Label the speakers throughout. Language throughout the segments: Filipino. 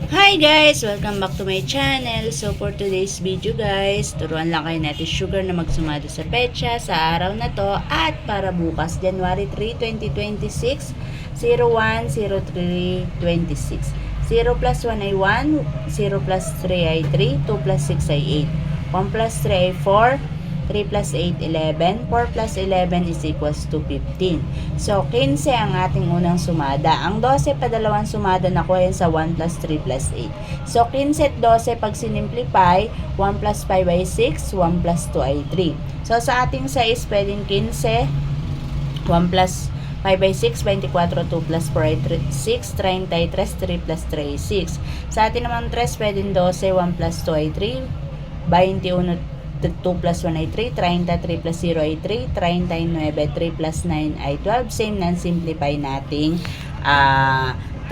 Speaker 1: Hi guys! Welcome back to my channel. So for today's video guys, turuan lang kayo natin sugar na magsumado sa petsa sa araw na to at para bukas January 3, 2026 01, 03, 26 0 plus 1 ay 1, 0 plus 3 ay 3, 2 plus 6 ay 8, 1 plus 3 ay 4, 3 plus 8, 11. 4 plus 11 is equals to 15. So, 15 ang ating unang sumada. Ang 12 pa dalawang sumada na kuha sa 1 plus 3 plus 8. So, 15 at 12 pag sinimplify, 1 plus 5 ay 6, 1 plus 2 ay 3. So, sa ating 6, pwedeng 15, 1 plus 5 by 6, 24, 2 plus 4 ay 6, 33, 3 plus 3 ay 6. Sa atin naman 3, pwedeng 12, 1 plus 2 ay 3, 21, 2 plus 1 ay 3, 33 plus 0 ay 3, 39, 3 plus 9 ay 12. Same na simplify nating 3.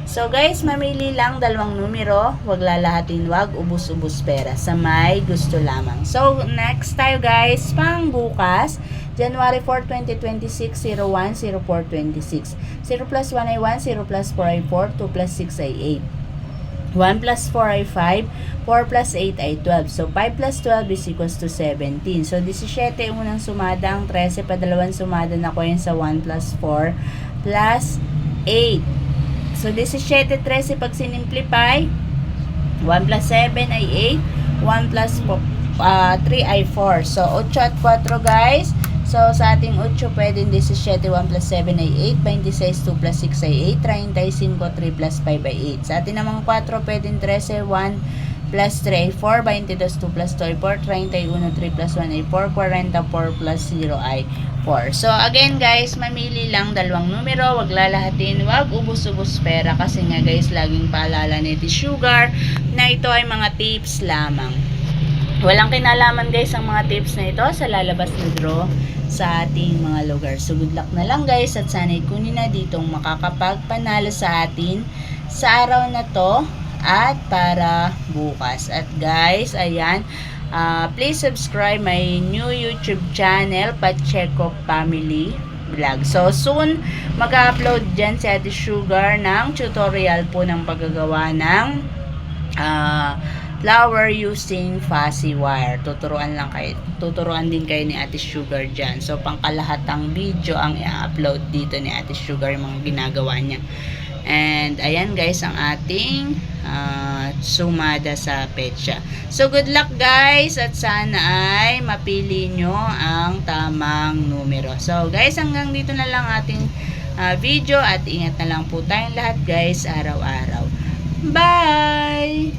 Speaker 1: So guys, mamili lang dalawang numero, wag lalahatin, wag ubus-ubus pera, sa may gusto lamang. So next tayo guys, pang bukas, January 4, 2026, 01, 04, 26. 0 plus 1 ay 1, 0 plus 4 ay 4, 2 plus 6 ay 8. 1 plus 4 ay 5, 4 plus 8 ay 12. So, 5 plus 12 is equals to 17. So, 17 unang sumada, ang 13 pa dalawang sumada na ko yun sa 1 plus 4 plus 8. So, 17, 13 pag sinimplify, 1 plus 7 ay 8, 1 plus 3 ay 4. So, 8 at 4 guys. So, sa ating 8, pwedeng 17, 1 plus 7 ay 8, 26, 2 plus 6 ay 8, 35, 3 plus 5 ay 8. Sa atin namang 4, pwedeng 13, 1 plus 3 ay 4, 22, 2 plus 2 ay 4, 31, 3 plus 1 ay 4, 44 plus 0 ay 4. So, again guys, mamili lang dalawang numero, wag lalahatin, wag ubus-ubus pera kasi nga guys, laging paalala ni Sugar na ito ay mga tips lamang. Walang kinalaman guys ang mga tips na ito sa lalabas na draw sa ating mga lugar. So good luck na lang guys at sana'y kunin na ditong makakapagpanalo sa atin sa araw na to at para bukas. At guys, ayan, please subscribe my new YouTube channel, Pacheco Family Vlog. So soon, mag-upload dyan si Ate Sugar ng tutorial po ng paggagawa ng flower using fuzzy wire. Tuturuan din kayo ni Ate Sugar dyan. So, pangkalahatang video ang i-upload dito ni Ate Sugar, yung mga ginagawa niya. And, ayan guys, ang ating sumada sa petsa. So, good luck guys, at sana ay mapili nyo ang tamang numero. So, guys, hanggang dito na lang ating video at ingat na lang po tayong lahat guys, araw-araw. Bye!